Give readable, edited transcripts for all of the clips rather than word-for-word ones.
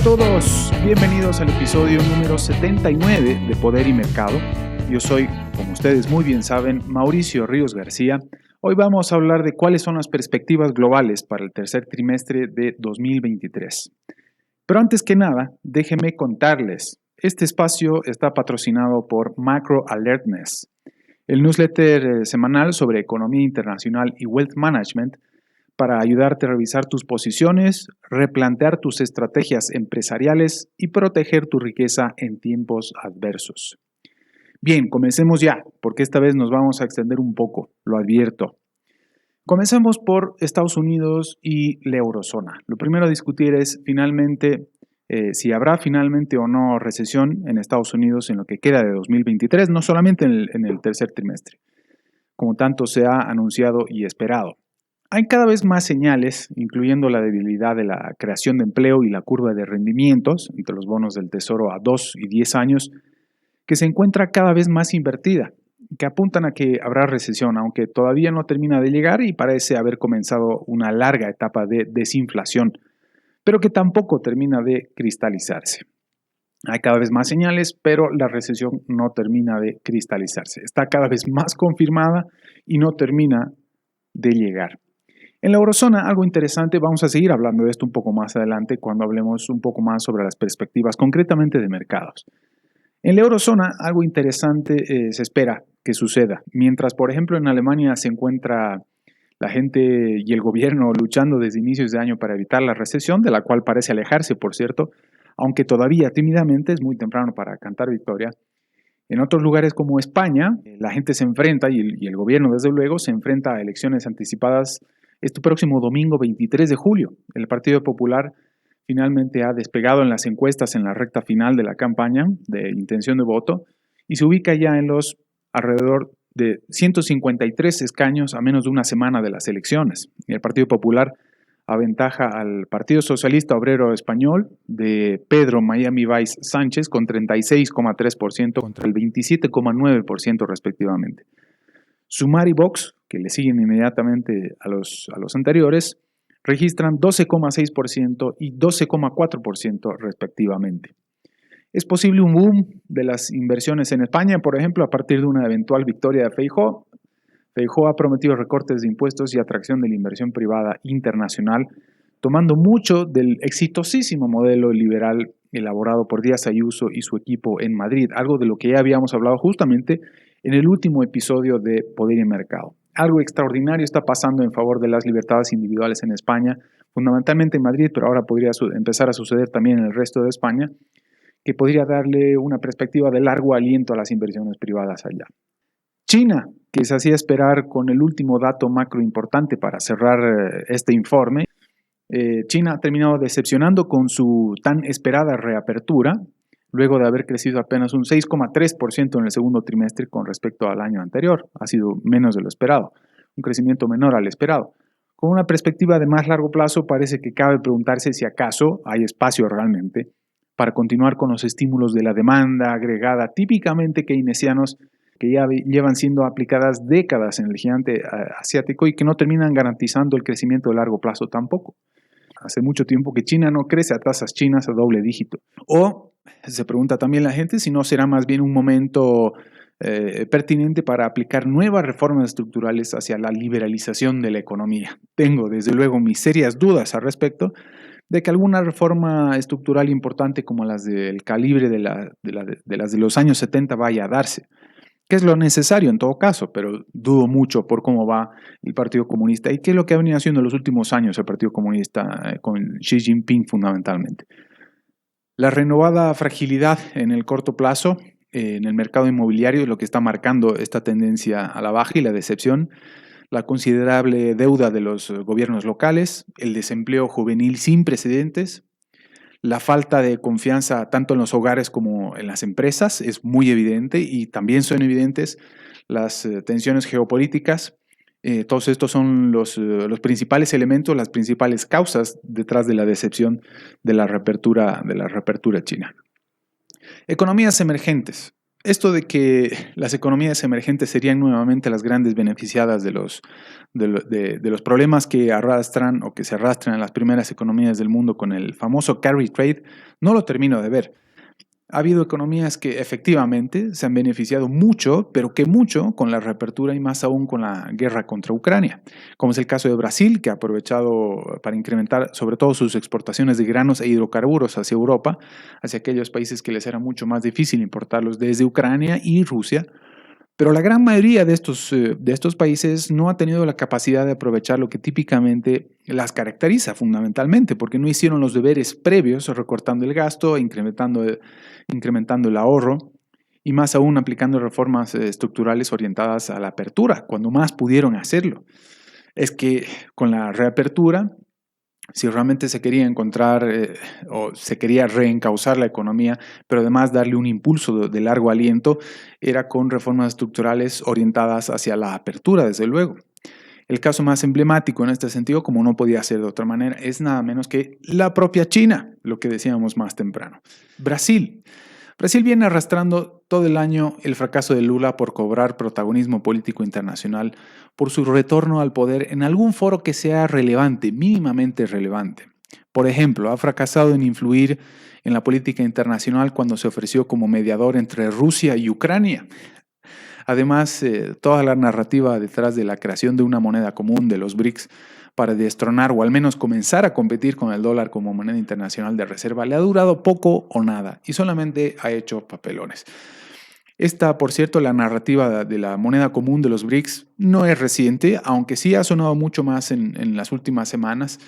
todos, bienvenidos al episodio número 79 de Poder y Mercado. Yo soy, como ustedes muy bien saben, Mauricio Ríos García. Hoy vamos a hablar de cuáles son las perspectivas globales para el tercer trimestre de 2023. Pero antes que nada, déjenme contarles, este espacio está patrocinado por Macro Alertness, el newsletter semanal sobre economía internacional y wealth management para ayudarte a revisar tus posiciones, replantear tus estrategias empresariales y proteger tu riqueza en tiempos adversos. Bien, comencemos ya, porque esta vez nos vamos a extender un poco, lo advierto. Comencemos por Estados Unidos y la eurozona. Lo primero a discutir es finalmente si habrá finalmente o no recesión en Estados Unidos en lo que queda de 2023, no solamente en el tercer trimestre, como tanto se ha anunciado y esperado. Hay cada vez más señales, incluyendo la debilidad de la creación de empleo y la curva de rendimientos entre los bonos del Tesoro a 2 y 10 años, que se encuentra cada vez más invertida, que apuntan a que habrá recesión, aunque todavía no termina de llegar y parece haber comenzado una larga etapa de desinflación, pero que tampoco termina de cristalizarse. Hay cada vez más señales, pero la recesión no termina de cristalizarse. Está cada vez más confirmada y no termina de llegar. En la eurozona, algo interesante, vamos a seguir hablando de esto un poco más adelante cuando hablemos un poco más sobre las perspectivas concretamente de mercados. En la eurozona, algo interesante se espera que suceda. Mientras, por ejemplo, en Alemania se encuentra la gente y el gobierno luchando desde inicios de año para evitar la recesión, de la cual parece alejarse, por cierto, aunque todavía tímidamente es muy temprano para cantar victoria. En otros lugares como España, la gente se enfrenta, y el gobierno desde luego, se enfrenta a elecciones anticipadas este próximo domingo 23 de julio. El Partido Popular finalmente ha despegado en las encuestas en la recta final de la campaña de intención de voto y se ubica ya en los alrededor de 153 escaños a menos de una semana de las elecciones. El Partido Popular aventaja al Partido Socialista Obrero Español de Pedro Miami Valls Sánchez con 36,3% contra el 27,9% respectivamente. Sumar y Vox, que le siguen inmediatamente a los anteriores, registran 12,6% y 12,4% respectivamente. Es posible un boom de las inversiones en España, por ejemplo, a partir de una eventual victoria de Feijóo. Feijóo ha prometido recortes de impuestos y atracción de la inversión privada internacional, tomando mucho del exitosísimo modelo liberal elaborado por Díaz Ayuso y su equipo en Madrid, algo de lo que ya habíamos hablado justamente en el último episodio de Poder y Mercado. Algo extraordinario está pasando en favor de las libertades individuales en España, fundamentalmente en Madrid, pero ahora podría empezar a suceder también en el resto de España, que podría darle una perspectiva de largo aliento a las inversiones privadas allá. China, que se hacía esperar con el último dato macro importante para cerrar este informe, China ha terminado decepcionando con su tan esperada reapertura, luego de haber crecido apenas un 6,3% en el segundo trimestre con respecto al año anterior. Ha sido menos de lo esperado, un crecimiento menor al esperado. Con una perspectiva de más largo plazo, parece que cabe preguntarse si acaso hay espacio realmente para continuar con los estímulos de la demanda agregada típicamente keynesianos que ya llevan siendo aplicadas décadas en el gigante asiático y que no terminan garantizando el crecimiento de largo plazo tampoco. Hace mucho tiempo que China no crece a tasas chinas a doble dígito. O se pregunta también la gente si no será más bien un momento pertinente para aplicar nuevas reformas estructurales hacia la liberalización de la economía. Tengo desde luego mis serias dudas al respecto de que alguna reforma estructural importante como las del calibre de las de los años 70 vaya a darse, que es lo necesario en todo caso, pero dudo mucho por cómo va el Partido Comunista y qué es lo que ha venido haciendo en los últimos años el Partido Comunista con Xi Jinping fundamentalmente. La renovada fragilidad en el corto plazo en el mercado inmobiliario es lo que está marcando esta tendencia a la baja y la decepción, la considerable deuda de los gobiernos locales, el desempleo juvenil sin precedentes, la falta de confianza tanto en los hogares como en las empresas es muy evidente y también son evidentes las tensiones geopolíticas. Todos estos son los principales elementos, las principales causas detrás de la decepción de la reapertura china. Economías emergentes. Esto de que las economías emergentes serían nuevamente las grandes beneficiadas de los problemas que arrastran o que se arrastran en las primeras economías del mundo con el famoso carry trade, no lo termino de ver. Ha habido economías que efectivamente se han beneficiado mucho, pero que mucho con la reapertura y más aún con la guerra contra Ucrania, como es el caso de Brasil, que ha aprovechado para incrementar sobre todo sus exportaciones de granos e hidrocarburos hacia Europa, hacia aquellos países que les era mucho más difícil importarlos desde Ucrania y Rusia. Pero la gran mayoría de estos países no ha tenido la capacidad de aprovechar lo que típicamente las caracteriza fundamentalmente, porque no hicieron los deberes previos, recortando el gasto, incrementando el ahorro y más aún aplicando reformas estructurales orientadas a la apertura, cuando más pudieron hacerlo. Es que con la reapertura, si realmente se quería encontrar o se quería reencauzar la economía, pero además darle un impulso de largo aliento, era con reformas estructurales orientadas hacia la apertura, desde luego. El caso más emblemático en este sentido, como no podía ser de otra manera, es nada menos que la propia China, lo que decíamos más temprano. Brasil. Brasil viene arrastrando todo el año el fracaso de Lula por cobrar protagonismo político internacional, por su retorno al poder en algún foro que sea relevante, mínimamente relevante. Por ejemplo, ha fracasado en influir en la política internacional cuando se ofreció como mediador entre Rusia y Ucrania. Además, toda la narrativa detrás de la creación de una moneda común de los BRICS para destronar o al menos comenzar a competir con el dólar como moneda internacional de reserva le ha durado poco o nada y solamente ha hecho papelones. Esta, por cierto, la narrativa de la moneda común de los BRICS no es reciente, aunque sí ha sonado mucho más en las últimas semanas.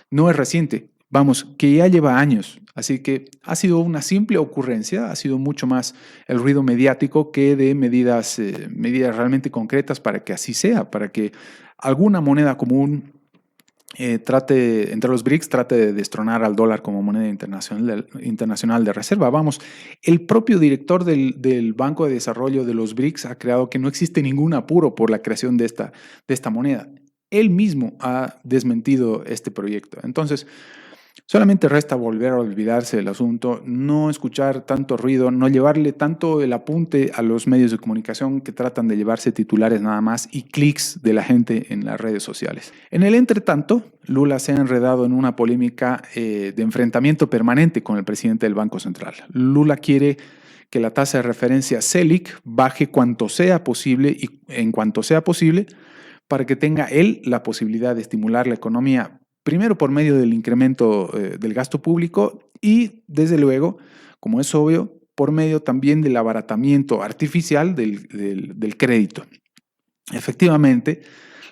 No es reciente, vamos, que ya lleva años. Así que ha sido una simple ocurrencia, ha sido mucho más el ruido mediático que de medidas realmente concretas para que así sea, para que alguna moneda común entre los BRICS trate de destronar al dólar como moneda internacional de reserva. Vamos, el propio director del Banco de Desarrollo de los BRICS ha creado que no existe ningún apuro por la creación de esta moneda. Él mismo ha desmentido este proyecto. Entonces, solamente resta volver a olvidarse del asunto, no escuchar tanto ruido, no llevarle tanto el apunte a los medios de comunicación que tratan de llevarse titulares nada más y clics de la gente en las redes sociales. En el entretanto, Lula se ha enredado en una polémica de enfrentamiento permanente con el presidente del Banco Central. Lula quiere que la tasa de referencia Selic baje cuanto sea posible y en cuanto sea posible para que tenga él la posibilidad de estimular la economía primero por medio del incremento del gasto público y, desde luego, como es obvio, por medio también del abaratamiento artificial del crédito. Efectivamente,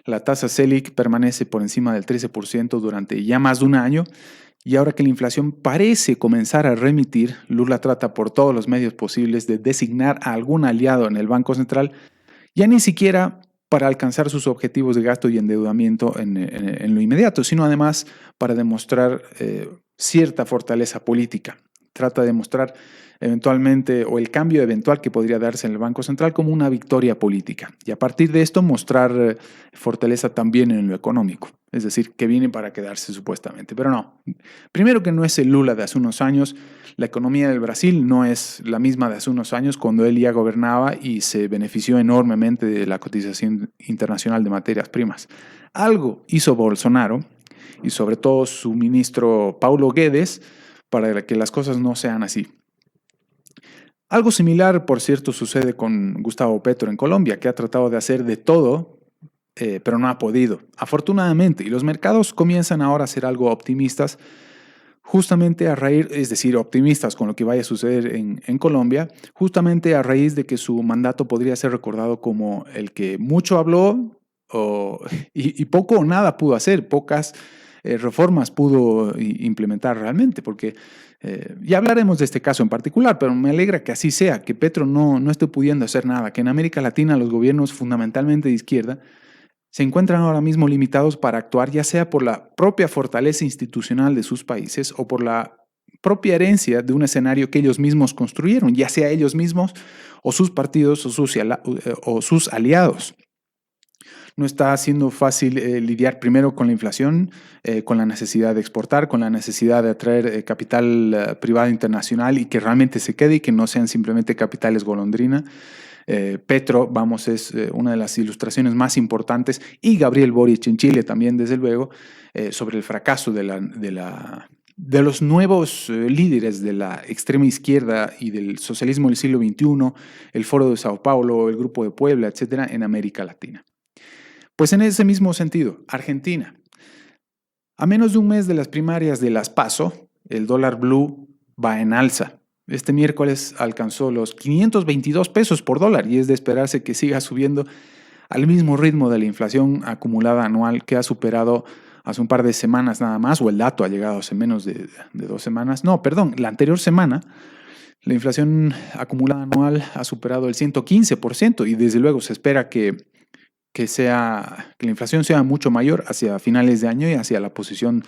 la tasa Selic permanece por encima del 13% durante ya más de un año y ahora que la inflación parece comenzar a remitir, Lula trata por todos los medios posibles de designar a algún aliado en el Banco Central, ya ni siquiera para alcanzar sus objetivos de gasto y endeudamiento en lo inmediato, sino además para demostrar cierta fortaleza política. Trata de demostrar eventualmente o el cambio eventual que podría darse en el Banco Central como una victoria política y a partir de esto mostrar fortaleza también en lo económico, es decir, que viene para quedarse supuestamente, pero no. Primero que no es el Lula de hace unos años, la economía del Brasil no es la misma de hace unos años cuando él ya gobernaba y se benefició enormemente de la cotización internacional de materias primas. Algo hizo Bolsonaro y sobre todo su ministro Paulo Guedes para que las cosas no sean así. Algo similar, por cierto, sucede con Gustavo Petro en Colombia, que ha tratado de hacer de todo, pero no ha podido. Afortunadamente, y los mercados comienzan ahora a ser algo optimistas, justamente a raíz, es decir, optimistas con lo que vaya a suceder en Colombia, justamente a raíz de que su mandato podría ser recordado como el que mucho habló y poco o nada pudo hacer, pocas reformas pudo implementar realmente, porque ya hablaremos de este caso en particular, pero me alegra que así sea, que Petro no esté pudiendo hacer nada, que en América Latina los gobiernos fundamentalmente de izquierda se encuentran ahora mismo limitados para actuar ya sea por la propia fortaleza institucional de sus países o por la propia herencia de un escenario que ellos mismos construyeron, ya sea ellos mismos o sus partidos o sus aliados. no está siendo fácil lidiar primero con la inflación, con la necesidad de exportar, con la necesidad de atraer capital privado internacional y que realmente se quede y que no sean simplemente capitales golondrina. Petro, vamos, es una de las ilustraciones más importantes, y Gabriel Boric en Chile también, desde luego, sobre el fracaso de los nuevos líderes de la extrema izquierda y del socialismo del siglo XXI, el Foro de Sao Paulo, el Grupo de Puebla, etcétera, en América Latina. Pues en ese mismo sentido, Argentina. A menos de un mes de las primarias de las PASO, el dólar blue va en alza. Este miércoles alcanzó los 522 pesos por dólar y es de esperarse que siga subiendo al mismo ritmo de la inflación acumulada anual que ha superado hace un par de semanas nada más, o el dato ha llegado hace menos de 2 semanas. No, perdón, la anterior semana la inflación acumulada anual ha superado el 115% y desde luego se espera que la inflación sea mucho mayor hacia finales de año y hacia la posición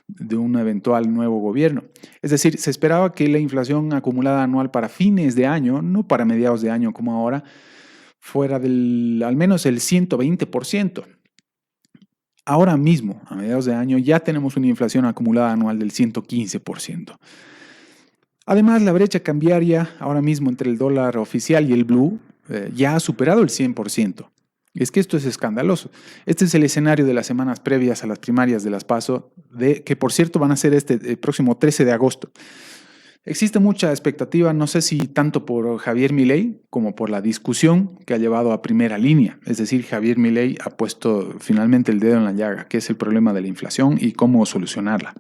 de un eventual nuevo gobierno. Es decir, se esperaba que la inflación acumulada anual para fines de año, no para mediados de año como ahora, fuera del al menos el 120%. Ahora mismo, a mediados de año, ya tenemos una inflación acumulada anual del 115%. Además, la brecha cambiaria ahora mismo entre el dólar oficial y el blue ya ha superado el 100%. Es que esto es escandaloso. Este es el escenario de las semanas previas a las primarias de las PASO, que por cierto van a ser el próximo 13 de agosto. Existe mucha expectativa, no sé si tanto por Javier Milei como por la discusión que ha llevado a primera línea. Es decir, Javier Milei ha puesto finalmente el dedo en la llaga, que es el problema de la inflación y cómo solucionarla.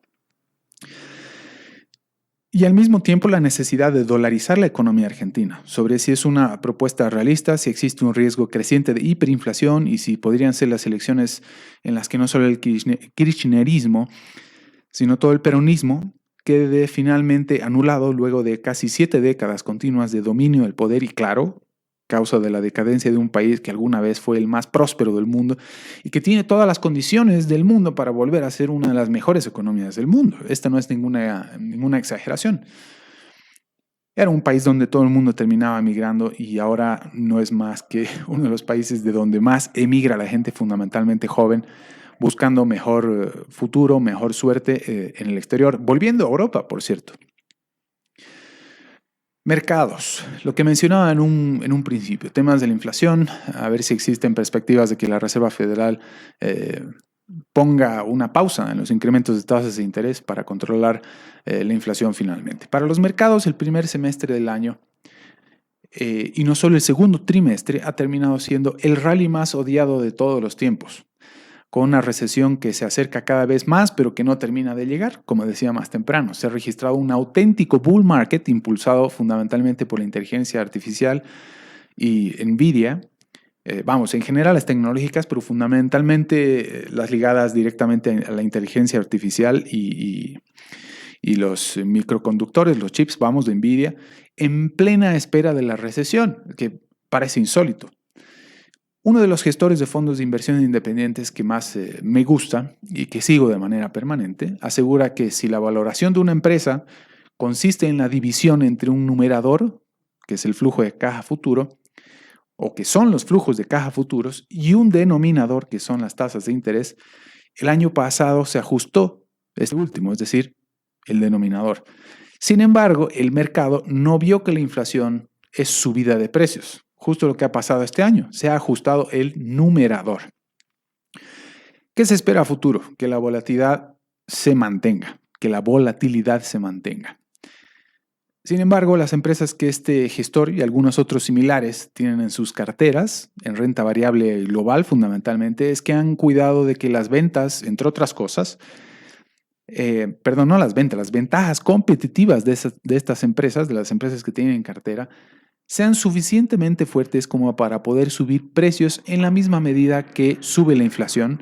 Y al mismo tiempo la necesidad de dolarizar la economía argentina, sobre si es una propuesta realista, si existe un riesgo creciente de hiperinflación y si podrían ser las elecciones en las que no solo el kirchnerismo, sino todo el peronismo quede finalmente anulado luego de casi 7 décadas continuas de dominio del poder y, claro, causa de la decadencia de un país que alguna vez fue el más próspero del mundo y que tiene todas las condiciones del mundo para volver a ser una de las mejores economías del mundo. Esta no es ninguna exageración. Era un país donde todo el mundo terminaba migrando y ahora no es más que uno de los países de donde más emigra la gente, fundamentalmente joven, buscando mejor futuro, mejor suerte en el exterior, volviendo a Europa, por cierto. Mercados, lo que mencionaba en un principio, temas de la inflación, a ver si existen perspectivas de que la Reserva Federal ponga una pausa en los incrementos de tasas de interés para controlar la inflación finalmente. Para los mercados, el primer semestre del año, y no solo el segundo trimestre, ha terminado siendo el rally más odiado de todos los tiempos, con una recesión que se acerca cada vez más, pero que no termina de llegar, como decía más temprano. Se ha registrado un auténtico bull market impulsado fundamentalmente por la inteligencia artificial y Nvidia. En general las tecnológicas, pero fundamentalmente las ligadas directamente a la inteligencia artificial y los microconductores, los chips, de Nvidia, en plena espera de la recesión, que parece insólito. Uno de los gestores de fondos de inversión independientes que más me gusta y que sigo de manera permanente, asegura que si la valoración de una empresa consiste en la división entre un numerador, que es el flujo de caja futuro, o que son los flujos de caja futuros, y un denominador, que son las tasas de interés, el año pasado se ajustó este último, es decir, el denominador. Sin embargo, el mercado no vio que la inflación es subida de precios. Justo lo que ha pasado este año, se ha ajustado el numerador. ¿Qué se espera a futuro? Que la volatilidad se mantenga, Sin embargo, las empresas que este gestor y algunos otros similares tienen en sus carteras, en renta variable global fundamentalmente, es que han cuidado de que las ventas, entre otras cosas, las ventajas competitivas de estas empresas, de las empresas que tienen en cartera, sean suficientemente fuertes como para poder subir precios en la misma medida que sube la inflación,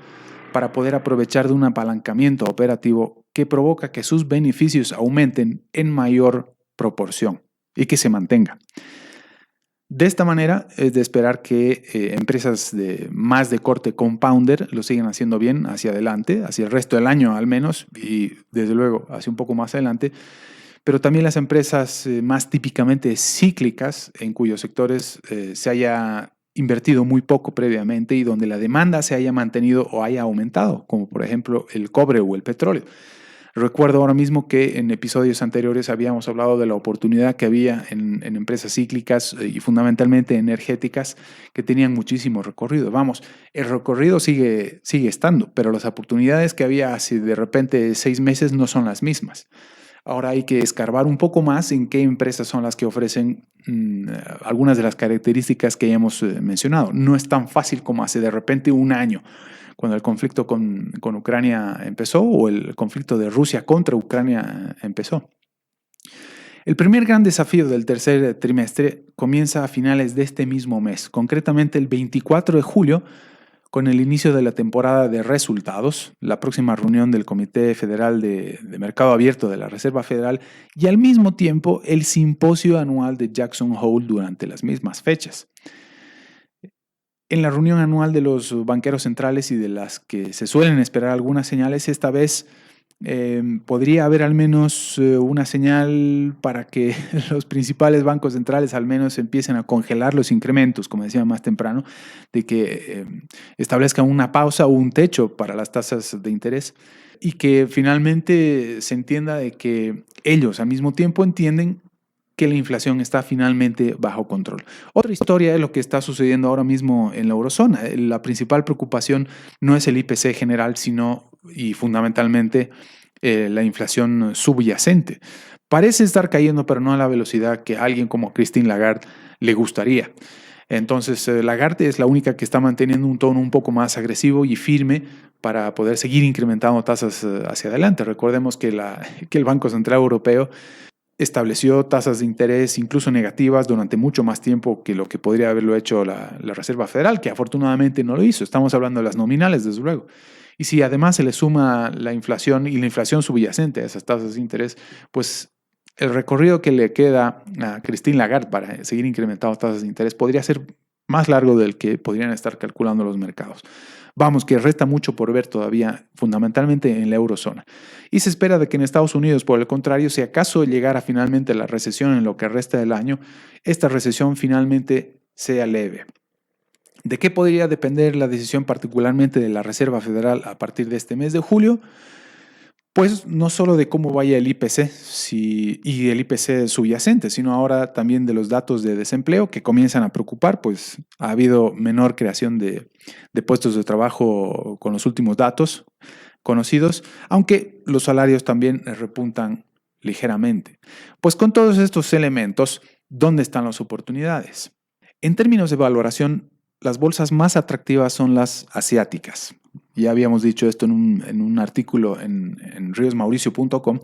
para poder aprovechar de un apalancamiento operativo que provoca que sus beneficios aumenten en mayor proporción y que se mantenga. De esta manera es de esperar que empresas más de corte compounder lo sigan haciendo bien hacia adelante, hacia el resto del año al menos, y desde luego hacia un poco más adelante, pero también las empresas más típicamente cíclicas, en cuyos sectores se haya invertido muy poco previamente y donde la demanda se haya mantenido o haya aumentado, como por ejemplo el cobre o el petróleo. Recuerdo ahora mismo que en episodios anteriores habíamos hablado de la oportunidad que había en empresas cíclicas y fundamentalmente energéticas que tenían muchísimo recorrido. Vamos, el recorrido sigue estando, pero las oportunidades que había hace de repente 6 meses no son las mismas. Ahora hay que escarbar un poco más en qué empresas son las que ofrecen algunas de las características que ya hemos mencionado. No es tan fácil como hace de repente un año, cuando el conflicto con Ucrania empezó o el conflicto de Rusia contra Ucrania empezó. El primer gran desafío del tercer trimestre comienza a finales de este mismo mes, concretamente el 24 de julio, con el inicio de la temporada de resultados, la próxima reunión del Comité Federal de Mercado Abierto de la Reserva Federal y al mismo tiempo el simposio anual de Jackson Hole durante las mismas fechas. En la reunión anual de los banqueros centrales y de las que se suelen esperar algunas señales, esta vez podría haber al menos una señal para que los principales bancos centrales al menos empiecen a congelar los incrementos, como decía más temprano, de que establezcan una pausa o un techo para las tasas de interés y que finalmente se entienda de que ellos al mismo tiempo entienden que la inflación está finalmente bajo control. Otra historia es lo que está sucediendo ahora mismo en la eurozona. La principal preocupación no es el IPC general, sino y fundamentalmente la inflación subyacente. Parece estar cayendo, pero no a la velocidad que a alguien como Christine Lagarde le gustaría. Entonces, Lagarde es la única que está manteniendo un tono un poco más agresivo y firme para poder seguir incrementando tasas hacia adelante. Recordemos que el Banco Central Europeo estableció tasas de interés incluso negativas durante mucho más tiempo que lo que podría haberlo hecho la Reserva Federal, que afortunadamente no lo hizo. Estamos hablando de las nominales, desde luego. Y si además se le suma la inflación y la inflación subyacente a esas tasas de interés, pues el recorrido que le queda a Christine Lagarde para seguir incrementando tasas de interés podría ser más largo del que podrían estar calculando los mercados. Vamos, que resta mucho por ver todavía, fundamentalmente en la eurozona. Y se espera de que en Estados Unidos, por el contrario, si acaso llegara finalmente la recesión en lo que resta del año, esta recesión finalmente sea leve. ¿De qué podría depender la decisión particularmente de la Reserva Federal a partir de este mes de julio? Pues no solo de cómo vaya el IPC y el IPC subyacente, sino ahora también de los datos de desempleo que comienzan a preocupar, pues ha habido menor creación de puestos de trabajo con los últimos datos conocidos, aunque los salarios también repuntan ligeramente. Pues con todos estos elementos, ¿dónde están las oportunidades? En términos de valoración, las bolsas más atractivas son las asiáticas. Ya habíamos dicho esto en un artículo en riosmauricio.com,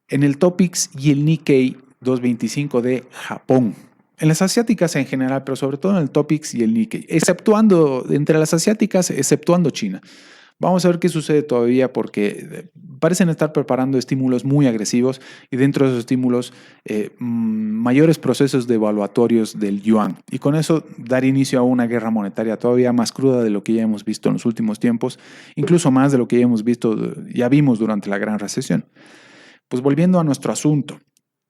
en el Topix y el Nikkei 225 de Japón. En las asiáticas en general, pero sobre todo en el Topix y el Nikkei, entre las asiáticas, exceptuando China. Vamos a ver qué sucede todavía porque parecen estar preparando estímulos muy agresivos y dentro de esos estímulos mayores procesos devaluatorios del yuan. Y con eso dar inicio a una guerra monetaria todavía más cruda de lo que ya hemos visto en los últimos tiempos, incluso más de lo que ya vimos durante la gran recesión. Pues volviendo a nuestro asunto,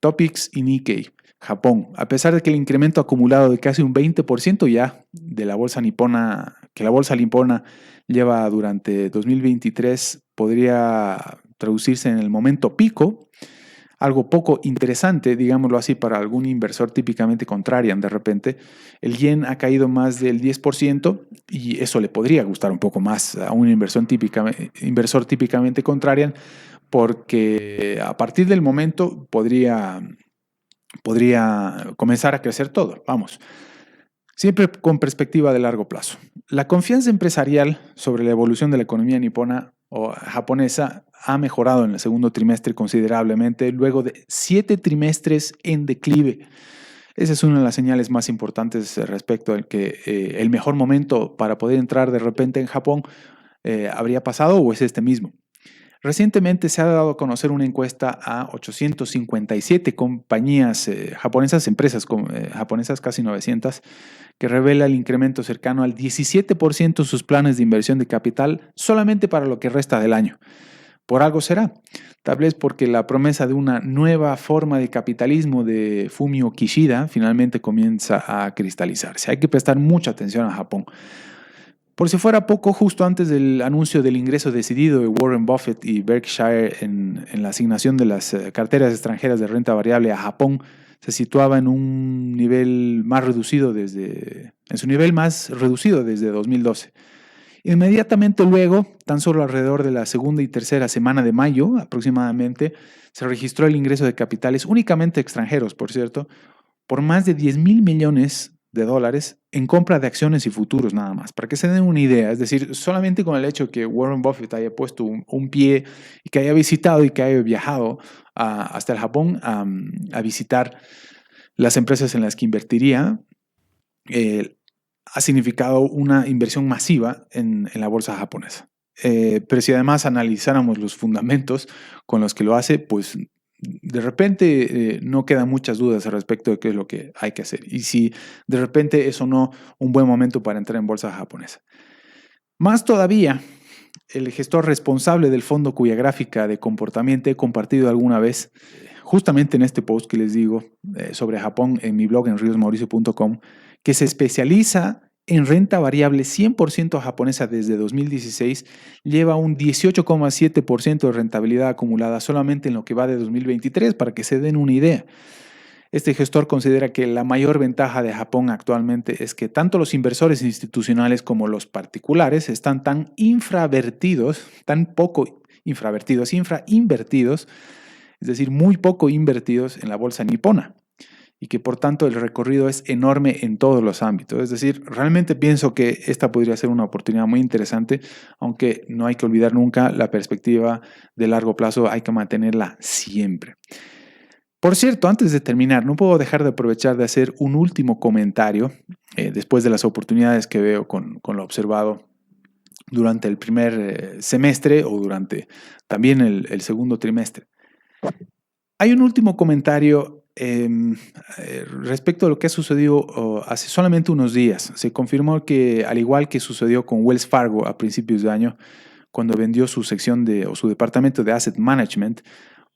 Topix y Nikkei. Japón, a pesar de que el incremento acumulado de casi un 20% ya de la bolsa nipona, que la bolsa nipona lleva durante 2023, podría traducirse en el momento pico, algo poco interesante, digámoslo así, para algún inversor típicamente contrarian. De repente, el yen ha caído más del 10% y eso le podría gustar un poco más a un inversor típicamente contrarian, porque a partir del momento podría comenzar a crecer todo, vamos. Siempre con perspectiva de largo plazo. La confianza empresarial sobre la evolución de la economía nipona o japonesa ha mejorado en el segundo trimestre considerablemente, luego de 7 trimestres en declive. Esa es una de las señales más importantes respecto al que el mejor momento para poder entrar de repente en Japón habría pasado o es este mismo. Recientemente se ha dado a conocer una encuesta a 857 compañías japonesas, empresas japonesas, casi 900, que revela el incremento cercano al 17% en sus planes de inversión de capital solamente para lo que resta del año. Por algo será. Tal vez porque la promesa de una nueva forma de capitalismo de Fumio Kishida finalmente comienza a cristalizarse. Hay que prestar mucha atención a Japón. Por si fuera poco, justo antes del anuncio del ingreso decidido de Warren Buffett y Berkshire en la asignación de las carteras extranjeras de renta variable a Japón, se situaba en un nivel más reducido en su nivel más reducido desde 2012. Inmediatamente luego, tan solo alrededor de la segunda y tercera semana de mayo aproximadamente, se registró el ingreso de capitales únicamente extranjeros, por cierto, por más de 10,000 millones de dólares en compra de acciones y futuros nada más, para que se den una idea. Es decir, solamente con el hecho que Warren Buffett haya puesto un pie y que haya visitado y que haya viajado hasta el Japón a visitar las empresas en las que invertiría, ha significado una inversión masiva en la bolsa japonesa. Pero si además analizáramos los fundamentos con los que lo hace, pues de repente no quedan muchas dudas al respecto de qué es lo que hay que hacer. Y si de repente es o no un buen momento para entrar en bolsa japonesa. Más todavía, el gestor responsable del fondo cuya gráfica de comportamiento he compartido alguna vez, justamente en este post que les digo sobre Japón en mi blog en riosmauricio.com, que se especializa en renta variable 100% japonesa desde 2016, lleva un 18,7% de rentabilidad acumulada solamente en lo que va de 2023, para que se den una idea. Este gestor considera que la mayor ventaja de Japón actualmente es que tanto los inversores institucionales como los particulares están tan infravertidos, tan poco infrainvertidos, es decir, muy poco invertidos en la bolsa nipona, y que por tanto el recorrido es enorme en todos los ámbitos. Es decir, realmente pienso que esta podría ser una oportunidad muy interesante, aunque no hay que olvidar nunca la perspectiva de largo plazo, hay que mantenerla siempre. Por cierto, antes de terminar, no puedo dejar de aprovechar de hacer un último comentario después de las oportunidades que veo con lo observado durante el primer semestre o durante también el segundo trimestre. Hay un último comentario respecto a lo que ha sucedido hace solamente unos días. Se confirmó que, al igual que sucedió con Wells Fargo a principios de año, cuando vendió su sección o su departamento de Asset Management,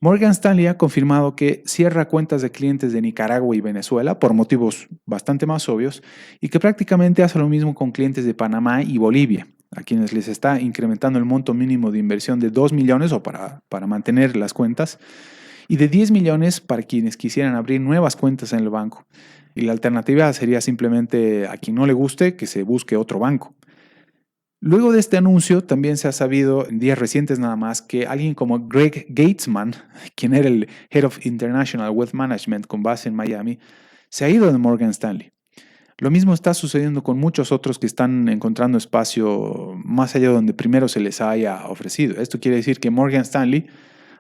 Morgan Stanley ha confirmado que cierra cuentas de clientes de Nicaragua y Venezuela por motivos bastante más obvios, y que prácticamente hace lo mismo con clientes de Panamá y Bolivia, a quienes les está incrementando el monto mínimo de inversión de 2 millones o para mantener las cuentas, y de 10 millones para quienes quisieran abrir nuevas cuentas en el banco. Y la alternativa sería simplemente, a quien no le guste, que se busque otro banco. Luego de este anuncio, también se ha sabido en días recientes nada más que alguien como Greg Gatesman, quien era el Head of International Wealth Management con base en Miami, se ha ido de Morgan Stanley. Lo mismo está sucediendo con muchos otros que están encontrando espacio más allá de donde primero se les haya ofrecido. Esto quiere decir que Morgan Stanley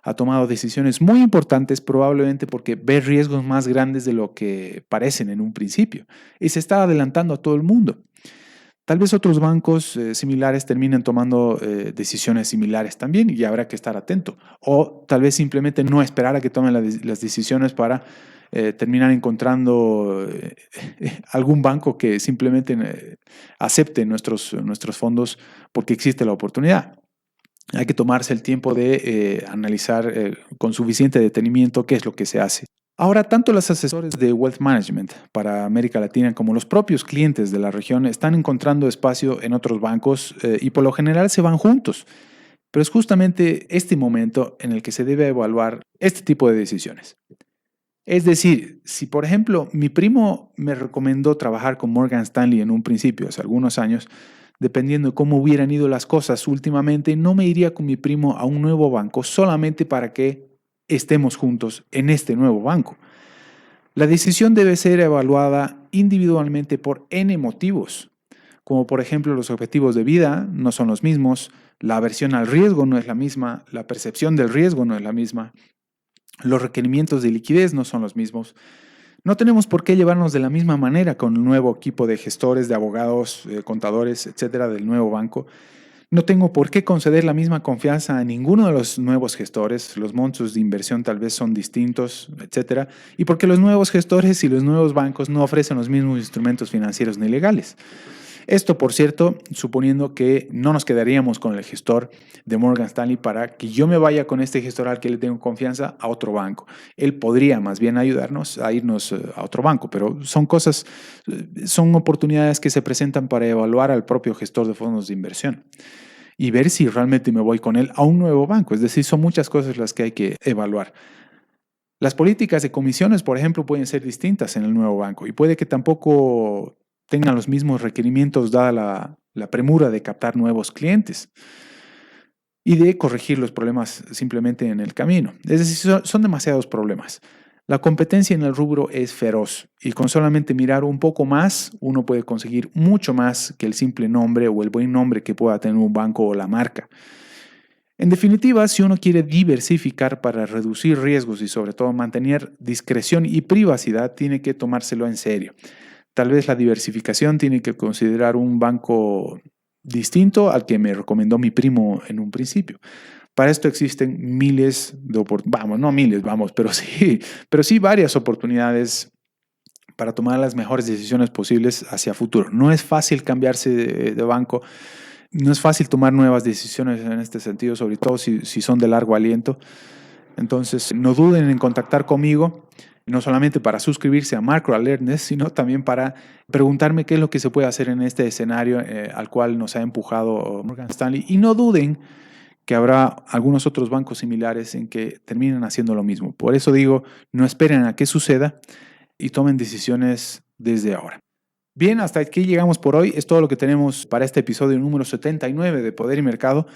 ha tomado decisiones muy importantes, probablemente porque ve riesgos más grandes de lo que parecen en un principio, y se está adelantando a todo el mundo. Tal vez otros bancos similares terminen tomando decisiones similares también, y habrá que estar atento. O tal vez simplemente no esperar a que tomen las decisiones para terminar encontrando algún banco que simplemente acepte nuestros fondos porque existe la oportunidad. Hay que tomarse el tiempo de analizar con suficiente detenimiento qué es lo que se hace. Ahora, tanto los asesores de Wealth Management para América Latina como los propios clientes de la región están encontrando espacio en otros bancos y por lo general se van juntos. Pero es justamente este momento en el que se debe evaluar este tipo de decisiones. Es decir, si por ejemplo mi primo me recomendó trabajar con Morgan Stanley en un principio, hace algunos años, dependiendo de cómo hubieran ido las cosas últimamente, no me iría con mi primo a un nuevo banco solamente para que estemos juntos en este nuevo banco. La decisión debe ser evaluada individualmente por N motivos, como por ejemplo los objetivos de vida no son los mismos, la aversión al riesgo no es la misma, la percepción del riesgo no es la misma, los requerimientos de liquidez no son los mismos. No tenemos por qué llevarnos de la misma manera con el nuevo equipo de gestores, de abogados, contadores, etcétera, del nuevo banco. No tengo por qué conceder la misma confianza a ninguno de los nuevos gestores. Los montos de inversión tal vez son distintos, etcétera. Y porque los nuevos gestores y los nuevos bancos no ofrecen los mismos instrumentos financieros ni legales. Esto, por cierto, suponiendo que no nos quedaríamos con el gestor de Morgan Stanley para que yo me vaya con este gestor al que le tengo confianza a otro banco. Él podría más bien ayudarnos a irnos a otro banco, pero son cosas, son oportunidades que se presentan para evaluar al propio gestor de fondos de inversión y ver si realmente me voy con él a un nuevo banco. Es decir, son muchas cosas las que hay que evaluar. Las políticas de comisiones, por ejemplo, pueden ser distintas en el nuevo banco y puede que tampoco tengan los mismos requerimientos dada la premura de captar nuevos clientes y de corregir los problemas simplemente en el camino. Es decir, son demasiados problemas. La competencia en el rubro es feroz y con solamente mirar un poco más, uno puede conseguir mucho más que el simple nombre o el buen nombre que pueda tener un banco o la marca. En definitiva, si uno quiere diversificar para reducir riesgos y sobre todo mantener discreción y privacidad, tiene que tomárselo en serio. Tal vez la diversificación tiene que considerar un banco distinto al que me recomendó mi primo en un principio. Para esto existen miles de oportunidades, vamos, no miles, vamos, pero sí varias oportunidades para tomar las mejores decisiones posibles hacia futuro. No es fácil cambiarse de banco. No es fácil tomar nuevas decisiones en este sentido, sobre todo si son de largo aliento. Entonces, no duden en contactar conmigo, no solamente para suscribirse a Macro Alertness, sino también para preguntarme qué es lo que se puede hacer en este escenario al cual nos ha empujado Morgan Stanley. Y no duden que habrá algunos otros bancos similares en que terminen haciendo lo mismo. Por eso digo, no esperen a que suceda y tomen decisiones desde ahora. Bien, hasta aquí llegamos por hoy. Es todo lo que tenemos para este episodio número 79 de Poder y Mercado.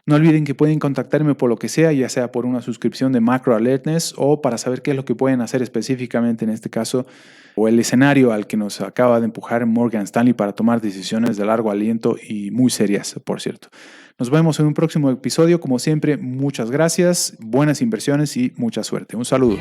No olviden que pueden contactarme por lo que sea, ya sea por una suscripción de Macro Alertness o para saber qué es lo que pueden hacer específicamente en este caso o el escenario al que nos acaba de empujar Morgan Stanley para tomar decisiones de largo aliento y muy serias, por cierto. Nos vemos en un próximo episodio. Como siempre, muchas gracias, buenas inversiones y mucha suerte. Un saludo.